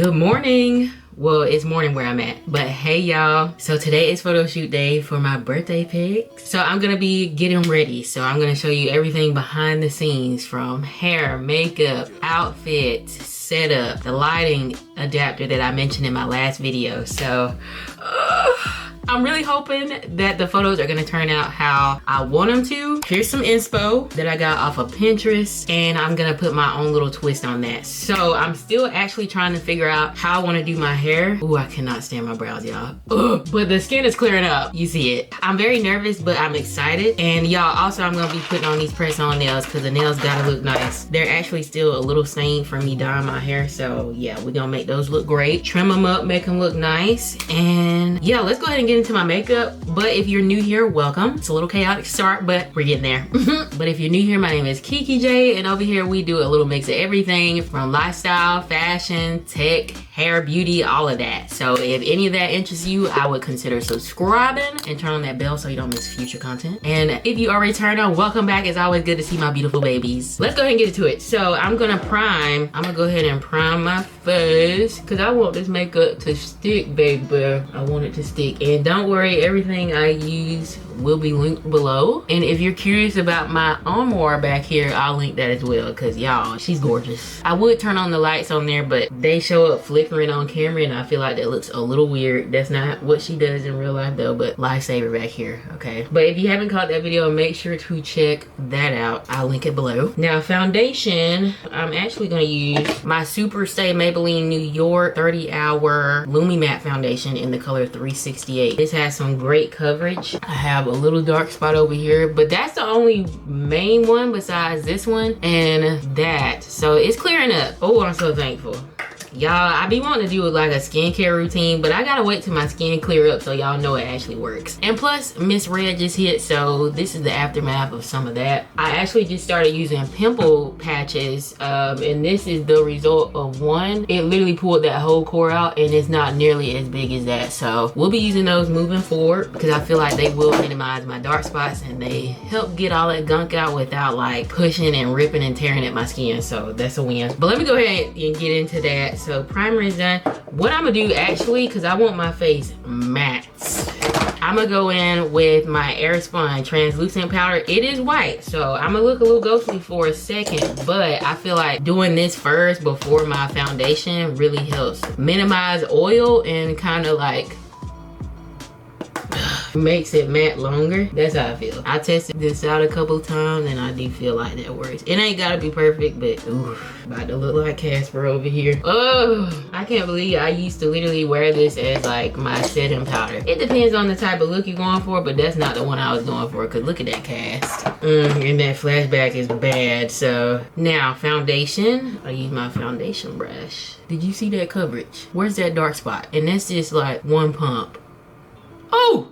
Good morning. Well, it's morning where I'm at, but hey y'all. So today is photo shoot day for my birthday pics. So I'm gonna be getting ready. So I'm gonna show you everything behind the scenes, from hair, makeup, outfit, setup, the lighting adapter that I mentioned in my last video. So I'm really hoping that the photos are gonna turn out how I want them to. Here's some inspo that I got off of Pinterest, and I'm gonna put my own little twist on that. So I'm still actually trying to figure out how I wanna do my hair. Ooh, I cannot stand my brows, y'all. But the skin is clearing up, you see it. I'm very nervous, but I'm excited. And y'all, also I'm gonna be putting on these press-on nails because the nails gotta look nice. They're actually still a little stained from me dyeing my hair, so yeah, we're gonna make those look great. Trim them up, make them look nice, and yeah, let's go ahead and get into my makeup. But if you're new here, welcome. It's a little chaotic start, but we're getting there. But if you're new here, my name is Keke J, and over here we do a little mix of everything from lifestyle, fashion, tech, hair, beauty, all of that. So if any of that interests you, I would consider subscribing and turn on that bell so you don't miss future content. And if you are a returner, welcome back. It's always good to see my beautiful babies. Let's go ahead and get into it. So I'm gonna go ahead and prime my face because I want this makeup to stick, baby. I want it to stick. And don't worry, everything I use will be linked below. And if you're curious about my armoire back here, I'll link that as well because y'all, she's gorgeous. I would turn on the lights on there, but they show up flickering on camera and I feel like that looks a little weird. That's not what she does in real life though, but lifesaver back here, okay? But if you haven't caught that video, make sure to check that out. I'll link it below. Now foundation, I'm actually gonna use my Super Stay Maybelline New York 30 Hour Lumi Matte Foundation in the color 368. This has some great coverage. I have a little dark spot over here, but that's the only main one besides this one and that. So it's clearing up. Oh, I'm so thankful. Y'all, I be wanting to do like a skincare routine, but I gotta wait till my skin clear up so y'all know it actually works. And plus, Miss Red just hit, so this is the aftermath of some of that. I actually just started using pimple patches, and this is the result of one. It literally pulled that whole core out, and it's not nearly as big as that. So we'll be using those moving forward because I feel like they will minimize my dark spots and they help get all that gunk out without like pushing and ripping and tearing at my skin. So that's a win. But let me go ahead and get into that. So primer is done. What I'm gonna do actually, because I want my face matte, I'm gonna go in with my Airspun translucent powder. It is white, so I'm gonna look a little ghostly for a second, but I feel like doing this first before my foundation really helps minimize oil and kind of like makes it matte longer. That's how I feel. I tested this out a couple times and I do feel like that works. It ain't gotta be perfect, but ooh, about to look like Casper over here. Oh, I can't believe I used to literally wear this as like my setting powder. It depends on the type of look you're going for, but that's not the one I was going for because look at that cast. And that flashback is bad. So now foundation, I use my foundation brush. Did you see that coverage? Where's that dark spot? And that's just like one pump. Oh!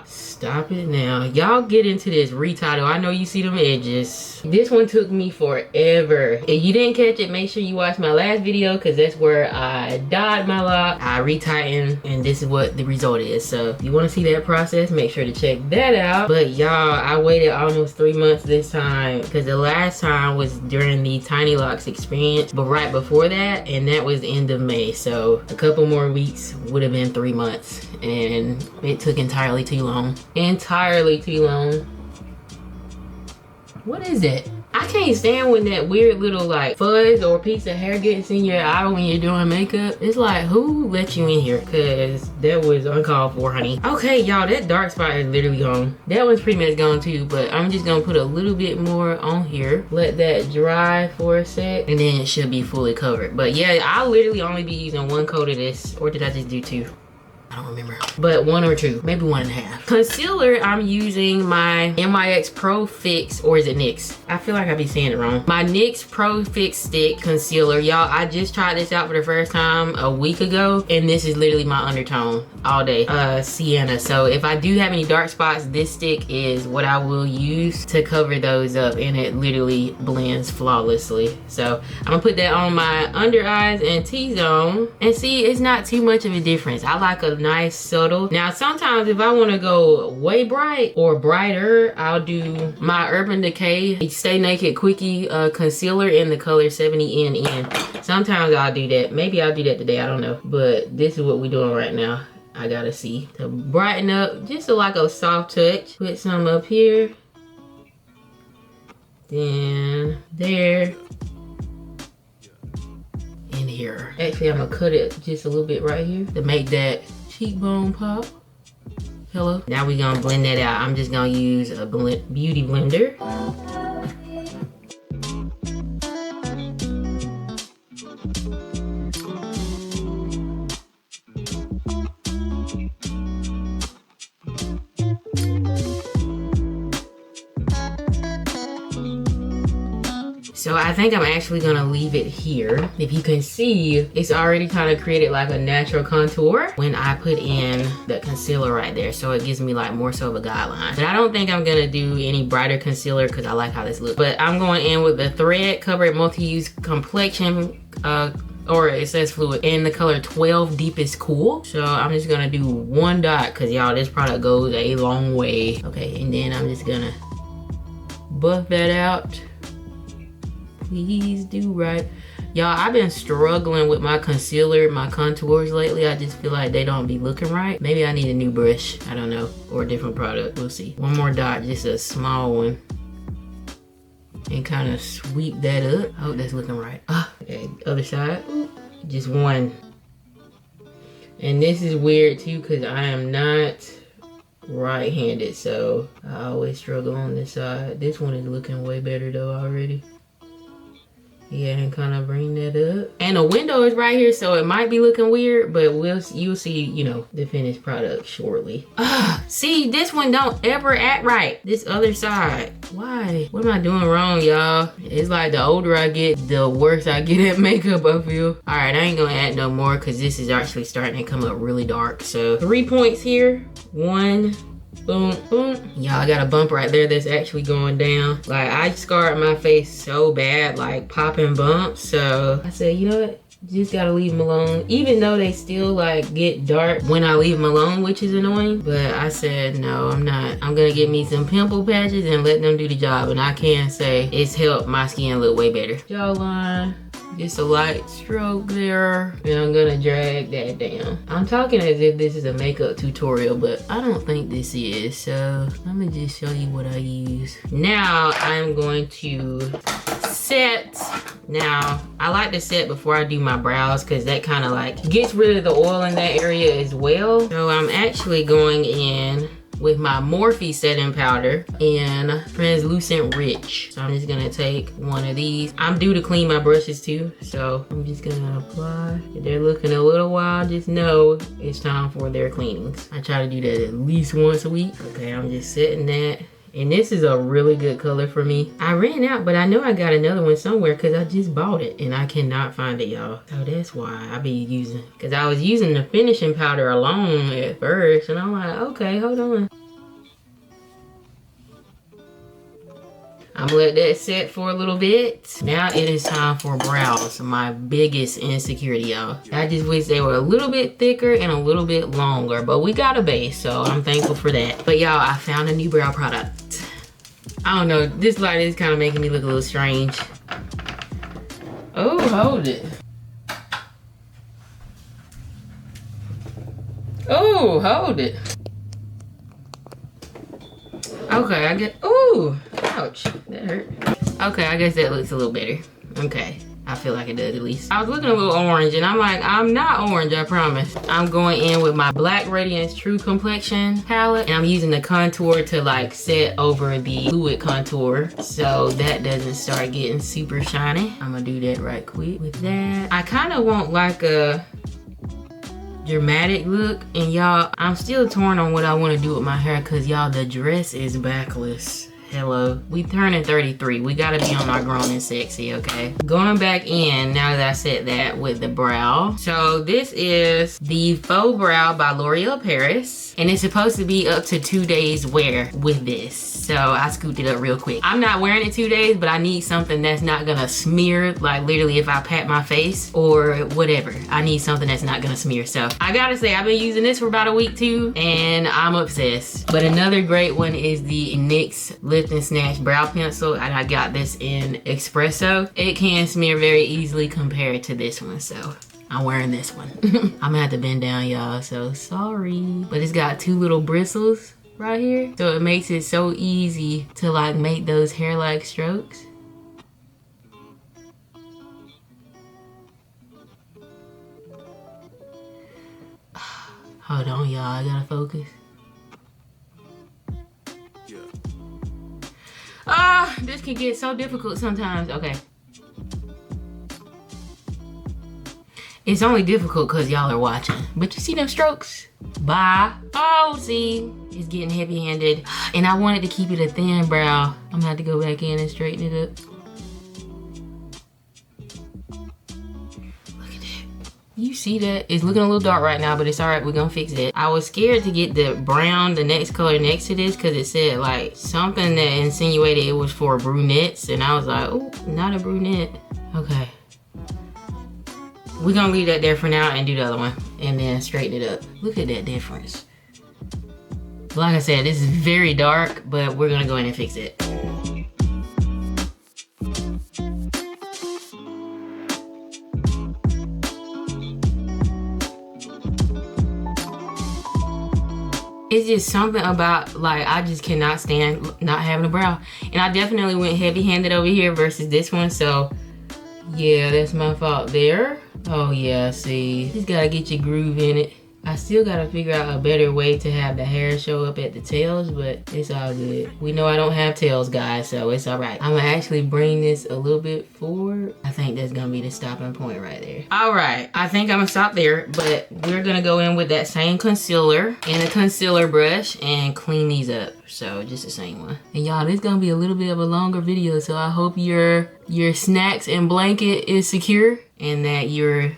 Stop it now. Y'all get into this retitle. I know you see them edges. This one took me forever. If you didn't catch it, make sure you watch my last video because that's where I dyed my lock. I retightened and this is what the result is. So if you want to see that process, make sure to check that out. But y'all, I waited almost 3 months this time because the last time was during the Tiny Locks experience, but right before that, and that was the end of May. So a couple more weeks would have been 3 months and it took entirely too long. Entirely too long. What is it? I can't stand when that weird little like fuzz or piece of hair gets in your eye when you're doing makeup. It's like, who let you in here? Because that was uncalled for, honey. Okay, y'all, that dark spot is literally gone. That one's pretty much gone too, but I'm just gonna put a little bit more on here. Let that dry for a sec, and then it should be fully covered. But yeah, I'll literally only be using one coat of this, or did I just do two? I don't remember, but 1 or 2, maybe 1.5. Concealer, I'm using my NYX Pro Fix, or is it NYX? I feel like I be saying it wrong. My NYX Pro Fix Stick Concealer. Y'all, I just tried this out for the first time a week ago, and this is literally my undertone all day, sienna. So if I do have any dark spots, this stick is what I will use to cover those up, and it literally blends flawlessly. So I'm gonna put that on my under eyes and T-zone, and see, it's not too much of a difference. I like a nice subtle. Now sometimes if I want to go way bright or brighter, I'll do my Urban Decay Stay Naked Quickie concealer in the color 70NN. Sometimes I'll do that. Maybe I'll do that today, I don't know. But this is what we're doing right now. I gotta see. To brighten up, just like a soft touch. Put some up here. Then there. And here. Actually, I'm gonna cut it just a little bit right here to make that cheekbone pop. Hello. Now we're gonna blend that out. I'm just gonna use a beauty blender. So I think I'm actually gonna leave it here. If you can see, it's already kind of created like a natural contour when I put in the concealer right there. So it gives me like more so of a guideline. But I don't think I'm gonna do any brighter concealer because I like how this looks. But I'm going in with the Thread Covered Multi-Use Complexion, or it says fluid, in the color 12 Deepest Cool. So I'm just gonna do one dot because y'all, this product goes a long way. Okay, and then I'm just gonna buff that out. Please do right. Y'all, I've been struggling with my concealer, my contours lately. I just feel like they don't be looking right. Maybe I need a new brush, I don't know, or a different product, we'll see. One more dot, just a small one. And kind of sweep that up. I hope that's looking right. Okay, other side, just one. And this is weird too, because I am not right-handed, so I always struggle on this side. This one is looking way better though already. Yeah, and kind of bring that up. And the window is right here, so it might be looking weird, but you'll see, you know, the finished product shortly. See, this one don't ever act right. This other side. Why? What am I doing wrong, y'all? It's like the older I get, the worse I get at makeup, I feel. All right, I ain't gonna add no more because this is actually starting to come up really dark. So 3 points here. 1, boom, boom. Y'all, I got a bump right there that's actually going down. Like, I scarred my face so bad, like popping bumps. So I said, you know what? Just gotta leave them alone. Even though they still like get dark when I leave them alone, which is annoying. But I said, no, I'm not. I'm gonna get me some pimple patches and let them do the job. And I can say it's helped my skin look way better. Jawline. Just a light stroke there, and I'm gonna drag that down. I'm talking as if this is a makeup tutorial, but I don't think this is, so let me just show you what I use. Now I'm going to set. Now I like to set before I do my brows because that kind of like gets rid of the oil in that area as well. So I'm actually going in with my Morphe setting powder in Translucent Rich. So I'm just gonna take one of these. I'm due to clean my brushes too, so I'm just gonna apply. If they're looking a little wild, just know it's time for their cleanings. I try to do that at least once a week. Okay, I'm just setting that. And this is a really good color for me. I ran out, but I know I got another one somewhere because I just bought it and I cannot find it, y'all. So that's why I be using, because I was using the finishing powder alone at first and I'm like, okay, hold on. I'm gonna let that set for a little bit. Now it is time for brows, my biggest insecurity, y'all. I just wish they were a little bit thicker and a little bit longer, but we got a base, so I'm thankful for that. But y'all, I found a new brow product. I don't know, this light is kind of making me look a little strange. Oh, hold it. Oh, hold it. Okay, I get, ooh, ouch, that hurt. Okay, I guess that looks a little better. Okay, I feel like it does at least. I was looking a little orange and I'm like, I'm not orange, I promise. I'm going in with my Black Radiance True Complexion palette and I'm using the contour to like set over the fluid contour so that doesn't start getting super shiny. I'm gonna do that right quick with that. I kind of want like a dramatic look, and y'all, I'm still torn on what I want to do with my hair because y'all, the dress is backless. Hello, we turning 33. We gotta be on our grown and sexy, okay? Going back in, now that I said that, with the brow. So this is the Faux Brow by L'Oreal Paris. And it's supposed to be up to 2 days wear with this. So I scooped it up real quick. I'm not wearing it 2 days, but I need something that's not gonna smear, like literally if I pat my face or whatever. I need something that's not gonna smear. So I gotta say, I've been using this for about a week too, and I'm obsessed. But another great one is the NYX Lift and Snatch Brow Pencil, and I got this in Espresso. It can smear very easily compared to this one, so I'm wearing this one. I'm gonna have to bend down, y'all, so sorry. But it's got 2 little bristles right here, so it makes it so easy to like make those hair-like strokes. Hold on, y'all, I gotta focus. Ah, this can get so difficult sometimes. Okay. It's only difficult because y'all are watching. But you see them strokes? Bye. Oh, see, it's getting heavy-handed. And I wanted to keep it a thin brow. I'm gonna have to go back in and straighten it up. You see that? It's looking a little dark right now, but it's all right. We're gonna fix it. I was scared to get the brown, the next color next to this, because it said like something that insinuated it was for brunettes, and I was like, oh, not a brunette. Okay. We're gonna leave that there for now and do the other one, and then straighten it up. Look at that difference. Like I said, this is very dark, but we're gonna go in and fix it. It's just something about, like, I just cannot stand not having a brow. And I definitely went heavy-handed over here versus this one, so yeah, that's my fault there. Oh yeah, see, just gotta get your groove in it. I still gotta figure out a better way to have the hair show up at the tails, but it's all good. We know I don't have tails, guys, so it's all right. I'm gonna actually bring this a little bit forward. I think that's gonna be the stopping point right there. All right, I think I'm gonna stop there, but we're gonna go in with that same concealer and a concealer brush and clean these up. So just the same one. And y'all, this is gonna be a little bit of a longer video, so I hope your snacks and blanket is secure and that you're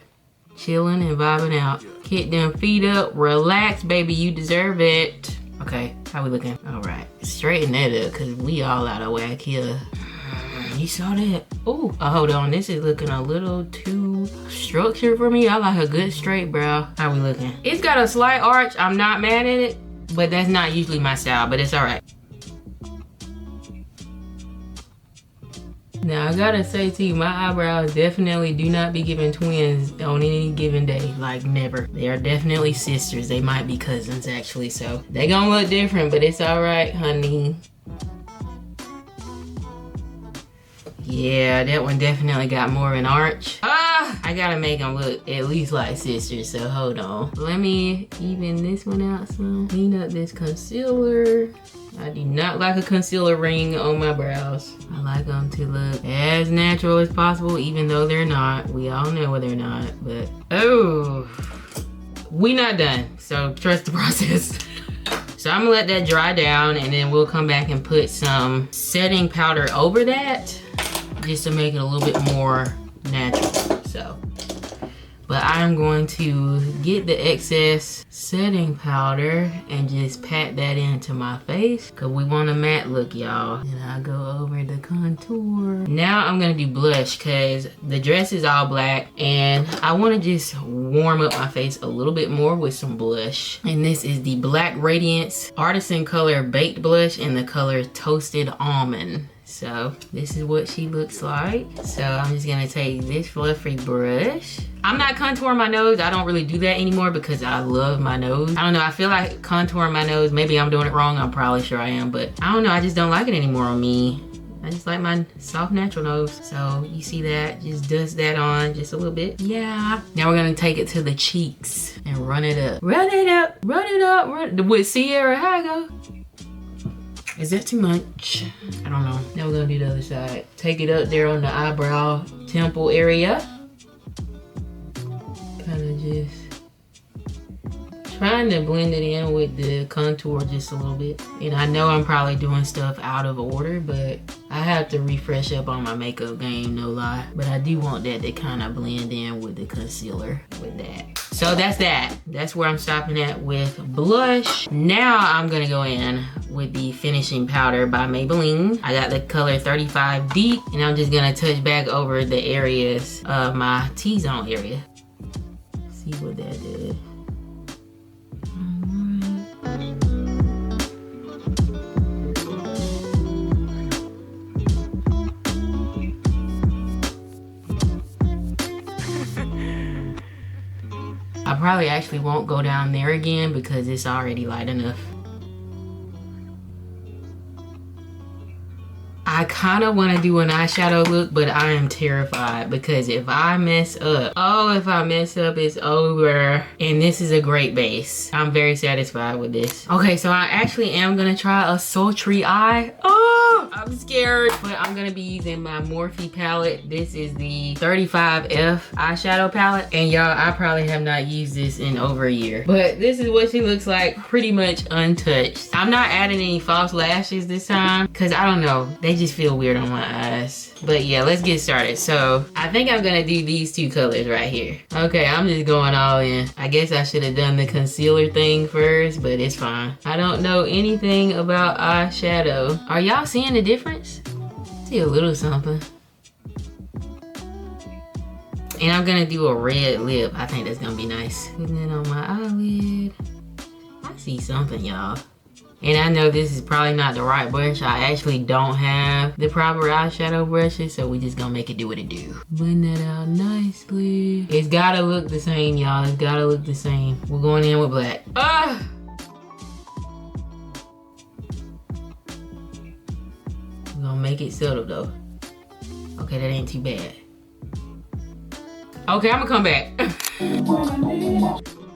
chilling and vibing out. Kick them feet up, relax, baby, you deserve it. Okay, how we looking? All right, straighten that up, cause we all out of whack here. You saw that? Oh, hold on, this is looking a little too structured for me. I like a good straight brow. How we looking? It's got a slight arch, I'm not mad at it, but that's not usually my style, but it's all right. Now, I gotta say to you, my eyebrows definitely do not be giving twins on any given day. Like, never. They are definitely sisters. They might be cousins, actually. So, they gonna look different, but it's all right, honey. Yeah, that one definitely got more of an arch. Ah, I gotta make them look at least like sisters, so hold on. Let me even this one out some. Clean up this concealer. I do not like a concealer ring on my brows. I like them to look as natural as possible, even though they're not. We all know they're not, but oh, we not done, so trust the process. So I'm gonna let that dry down, and then we'll come back and put some setting powder over that, just to make it a little bit more natural. So, but I'm going to get the excess setting powder and just pat that into my face, because we want a matte look, y'all. And I'll go over the contour. Now I'm gonna do blush, because the dress is all black and I want to just warm up my face a little bit more with some blush. And this is the Black Radiance Artisan Color Baked Blush in the color Toasted Almond. So this is what she looks like. So I'm just gonna take this fluffy brush. I'm not contouring my nose. I don't really do that anymore because I love my nose. I don't know, I feel like contouring my nose, maybe I'm doing it wrong, I'm probably sure I am, but I don't know, I just don't like it anymore on me. I just like my soft natural nose. So you see that, just dust that on just a little bit. Yeah. Now we're gonna take it to the cheeks and run it up. Run it up, run it up, run. With Sierra, how I go? Is that too much? I don't know. Now we're gonna do the other side. Take it up there on the eyebrow temple area. Kind of just trying to blend it in with the contour just a little bit. And I know I'm probably doing stuff out of order, but I have to refresh up on my makeup game, no lie. But I do want that to kind of blend in with the concealer with that. So that's that. That's where I'm stopping at with blush. Now I'm gonna go in with the finishing powder by Maybelline. I got the color 35 Deep, and I'm just gonna touch back over the areas of my T-zone area. See what that did. I probably actually won't go down there again because it's already light enough. I kind of want to do an eyeshadow look, but I am terrified because if I mess up, if I mess up, it's over. And this is a great base. I'm very satisfied with this. Okay, so I actually am going to try a sultry eye. Oh, I'm scared. But I'm going to be using my Morphe palette. This is the 35F eyeshadow palette. And y'all, I probably have not used this in over a year. But this is what she looks like, pretty much untouched. I'm not adding any false lashes this time because I don't know. They just feel weird on my eyes. But yeah, let's get started. So I think I'm gonna do these two colors right here. Okay, I'm just going all in. I guess I should have done the concealer thing first, but it's fine. I don't know anything about eyeshadow. Are y'all seeing the difference? See a little something. And I'm gonna do a red lip. I think that's gonna be nice. Putting it on my eyelid. I see something, y'all. And I know this is probably not the right brush. I actually don't have the proper eyeshadow brushes, so we just gonna make it do what it do. Blend that out nicely. It's gotta look the same, y'all. It's gotta look the same. We're going in with black. Ah! We're gonna make it subtle though. Okay, that ain't too bad. Okay, I'm gonna come back.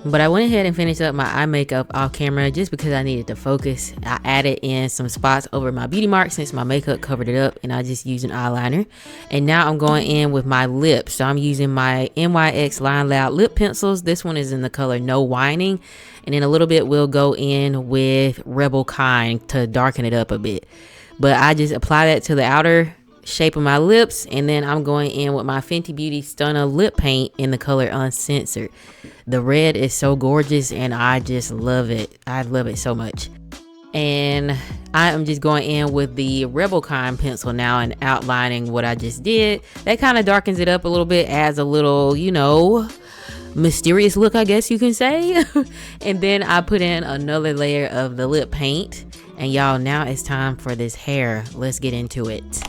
But I went ahead and finished up my eye makeup off camera just because I needed to focus. I added in some spots over my beauty mark since my makeup covered it up, and I just used an eyeliner. And now I'm going in with my lips. So I'm using my NYX Line Loud lip pencils. This one is in the color No Whining. And then a little bit we'll go in with Rebel Kind to darken it up a bit. But I just apply that to the outer shape of my lips, and then I'm going in with my Fenty Beauty Stunner lip paint in the color Uncensored. The red is so gorgeous and I just love it. I love it so much. And I am just going in with the Rebel Kind pencil now and outlining what I just did. That kind of darkens it up a little bit, adds a little, you know, mysterious look, I guess you can say. And then I put in another layer of the lip paint. And y'all, now it's time for this hair. Let's get into it.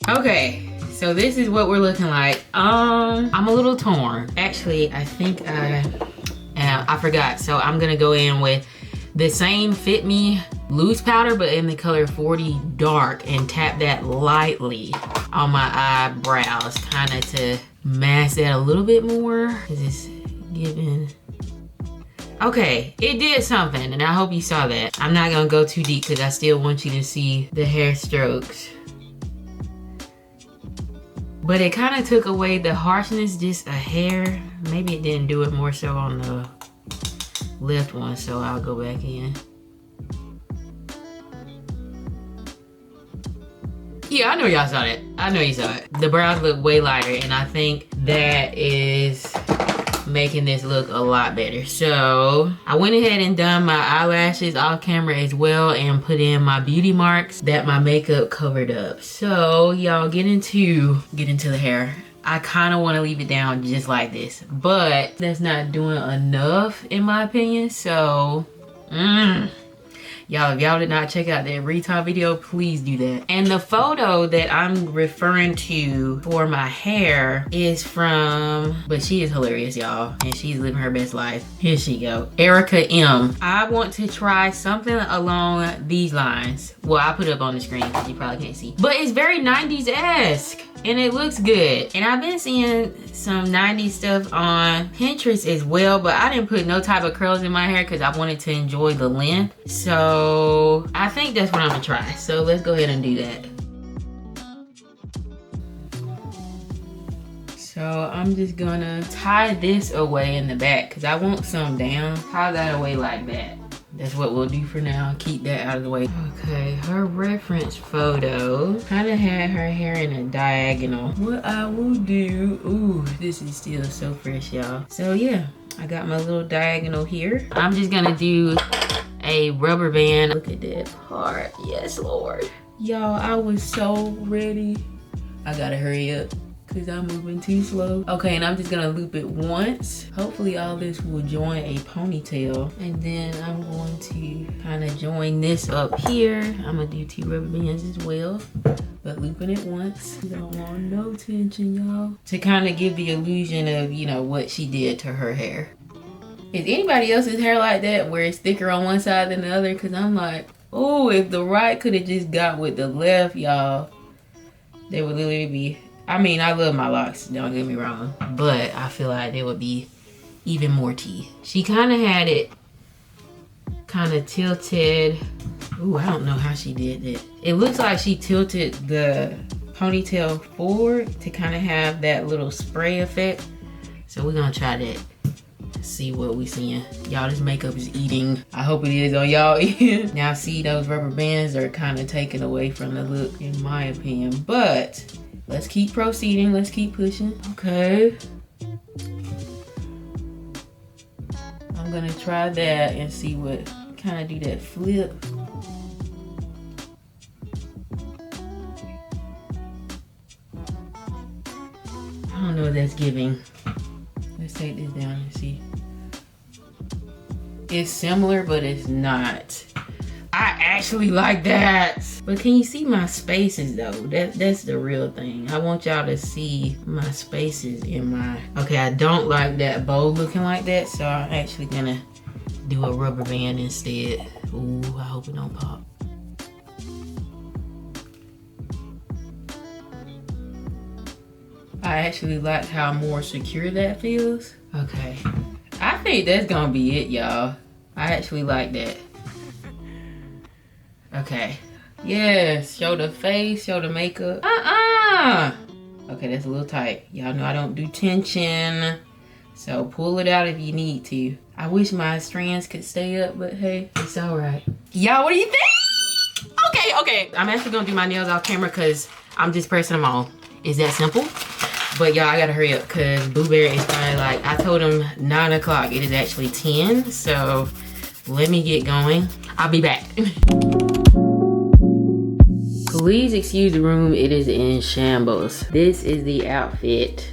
Okay, so this is what we're looking like. I'm a little torn. Actually, I think I forgot. So I'm gonna go in with the same Fit Me loose powder, but in the color 40 Dark, and tap that lightly on my eyebrows, kind of to mask that a little bit more, because it's giving. Okay, it did something, and I hope you saw that. I'm not gonna go too deep because I still want you to see the hair strokes. But it kind of took away the harshness just a hair. Maybe it didn't do it more so on the left one, so I'll go back in. Yeah, I know y'all saw that. I know you saw it. The brows look way lighter, and I think that is making this look a lot better. So I went ahead and done my eyelashes off camera as well, and put in my beauty marks that my makeup covered up. So y'all, get into the hair. I kind of want to leave it down just like this, but that's not doing enough in my opinion. So y'all, if y'all did not check out that retop video, please do that. And the photo that I'm referring to for my hair is from, but she is hilarious, y'all, and she's living her best life. Here she go, Erica M. I want to try something along these lines. Well, I'll put it up on the screen because you probably can't see. But it's very 90s-esque. And it looks good. And I've been seeing some 90s stuff on Pinterest as well, but I didn't put no type of curls in my hair because I wanted to enjoy the length. So I think that's what I'm gonna try. So let's go ahead and do that. So So I'm just gonna tie this away in the back because I want some down. Tie that away like that. That's what we'll do for now. Keep that out of the way. Okay, her reference photo kind of had her hair in a diagonal. What I will do, ooh, this is still so fresh, y'all. So yeah, I got my little diagonal here. I'm just gonna do a rubber band. Look at that part. Yes, Lord. Y'all, I was so ready. I gotta hurry up because I'm moving too slow. Okay, and I'm just gonna loop it once. Hopefully all this will join a ponytail. And then I'm going to kind of join this up here. I'm gonna do 2 rubber bands as well, but looping it once. Don't want no tension, y'all. To kind of give the illusion of, you know, what she did to her hair. Is anybody else's hair like that where it's thicker on one side than the other? Because I'm like, oh, if the right could have just got with the left, y'all, they would literally be, I mean, I love my locks, don't get me wrong, but I feel like they would be even more tea. She kind of had it kind of tilted. Ooh, I don't know how she did that. It looks like she tilted the ponytail forward to kind of have that little spray effect. So we're gonna try that. See what we seeing. Y'all, this makeup is eating. I hope it is on y'all end. Now see, those rubber bands are kind of taken away from the look in my opinion, but let's keep proceeding. Let's keep pushing. Okay. I'm gonna try that and see what kind of do that flip. I don't know what that's giving. Let's take this down and see. It's similar, but it's not. I actually like that. But can you see my spaces though? That's the real thing. I want y'all to see my spaces in my... Okay, I don't like that bow looking like that, so I'm actually gonna do a rubber band instead. Ooh, I hope it don't pop. I actually like how more secure that feels. Okay, I think that's gonna be it, y'all. I actually like that. Okay, yes, show the face, show the makeup. Okay, that's a little tight. Y'all know I don't do tension, so pull it out if you need to. I wish my strands could stay up, but hey, it's all right. Y'all, what do you think? Okay, I'm actually gonna do my nails off camera because I'm just pressing them on. Is that simple? But y'all, I gotta hurry up because Boo Bear is probably like, I told him 9 o'clock. It is actually 10, so let me get going. I'll be back. Please excuse the room, it is in shambles. This is the outfit.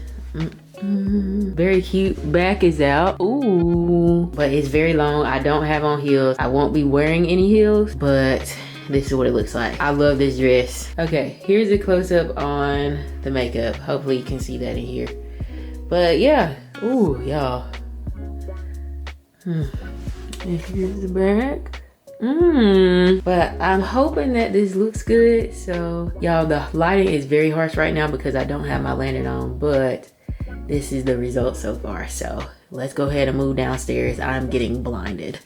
Very cute. Back is out. Ooh, but it's very long. I don't have on heels. I won't be wearing any heels, but this is what it looks like. I love this dress. Okay, here's a close-up on the makeup. Hopefully you can see that in here. But yeah, ooh, y'all. And here's the back. But I'm hoping that this looks good. So y'all, the lighting is very harsh right now because I don't have my lantern on, but this is the result so far. So let's go ahead and move downstairs. I'm getting blinded.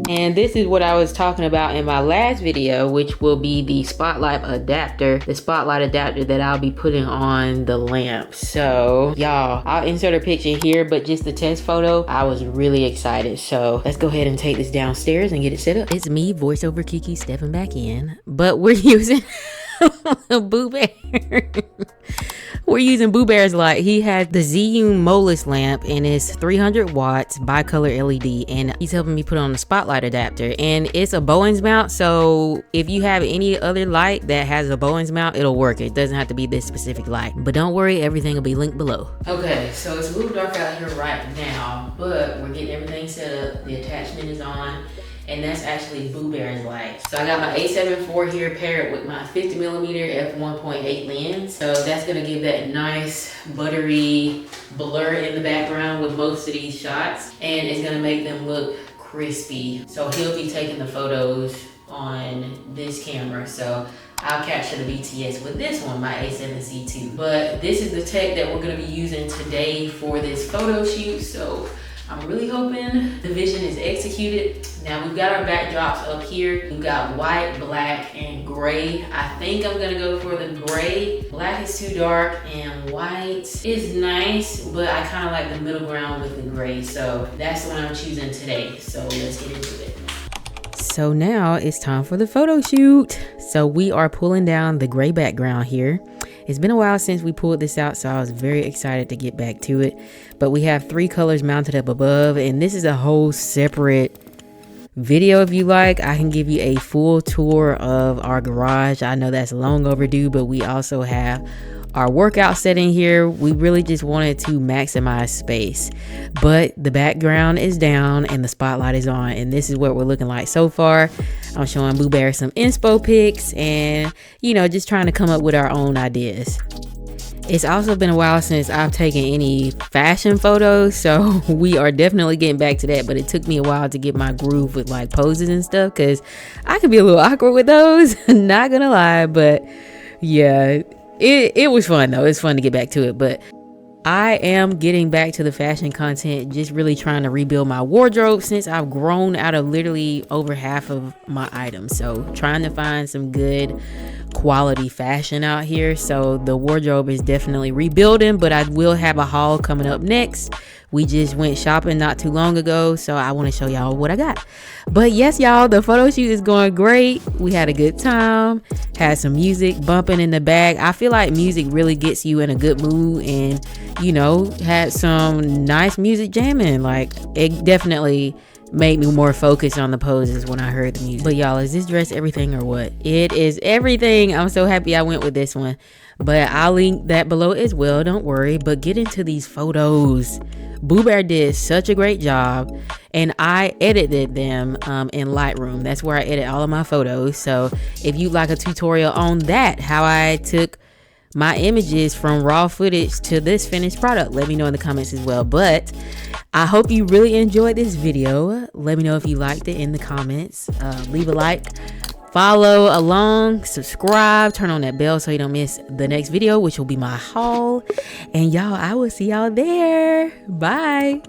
And this is what I was talking about in my last video, which will be the spotlight adapter. The spotlight adapter that I'll be putting on the lamp. So y'all, I'll insert a picture here, but just the test photo, I was really excited. So let's go ahead and take this downstairs and get it set up. It's me, voiceover Keke, stepping back in, but we're using Boo Bear. We're using Boo Bear's light. He has the Zhiyun Molus lamp and it's 300 watts bicolor LED, and he's helping me put on the spotlight adapter, and it's a Bowens mount. So if you have any other light that has a Bowens mount, it'll work. It doesn't have to be this specific light, but don't worry, everything will be linked below. Okay, so it's a little dark out here right now, but we're getting everything set up. The attachment is on. And that's actually Boo Bear's light. So I got my A7 IV here paired with my 50mm f1.8 lens. So that's gonna give that nice buttery blur in the background with most of these shots. And it's gonna make them look crispy. So he'll be taking the photos on this camera. So I'll capture the BTS with this one, my A7C II. But this is the tech that we're gonna be using today for this photo shoot. So I'm really hoping the vision is executed. Now we've got our backdrops up here. We've got white, black, and gray. I think I'm gonna go for the gray. Black is too dark and white is nice, but I kind of like the middle ground with the gray. So that's the one I'm choosing today. So let's get into it. So now it's time for the photo shoot. So we are pulling down the gray background here. It's been a while since we pulled this out, so I was very excited to get back to it. But we have 3 colors mounted up above, and this is a whole separate video. If you like, I can give you a full tour of our garage. I know that's long overdue, but we also have our workout setting here. We really just wanted to maximize space, but the background is down and the spotlight is on, and this is what we're looking like so far. I'm showing Boo Bear some inspo pics and, you know, just trying to come up with our own ideas. It's also been a while since I've taken any fashion photos, so we are definitely getting back to that, but it took me a while to get my groove with like poses and stuff, because I can be a little awkward with those, not gonna lie. But yeah, it was fun though. It's fun to get back to it. But I am getting back to the fashion content, just really trying to rebuild my wardrobe since I've grown out of literally over half of my items. So trying to find some good quality fashion out here. So the wardrobe is definitely rebuilding, but I will have a haul coming up next. We just went shopping not too long ago, so I want to show y'all what I got. But yes, y'all, the photo shoot is going great. We had a good time, had some music bumping in the back. I feel like music really gets you in a good mood, and you know, had some nice music jamming. Like, it definitely made me more focused on the poses when I heard the music. But y'all, is this dress everything or what? It is everything. I'm so happy I went with this one, but I'll link that below as well, don't worry. But get into these photos. Boo Bear did such a great job, and I edited them in Lightroom. That's where I edit all of my photos. So if you'd like a tutorial on that, how I took my images from raw footage to this finished product, let me know in the comments as well. But I hope you really enjoyed this video. Let me know if you liked it in the comments. Leave a like, follow along, subscribe, turn on that bell so you don't miss the next video, which will be my haul. And y'all, I will see y'all there. Bye.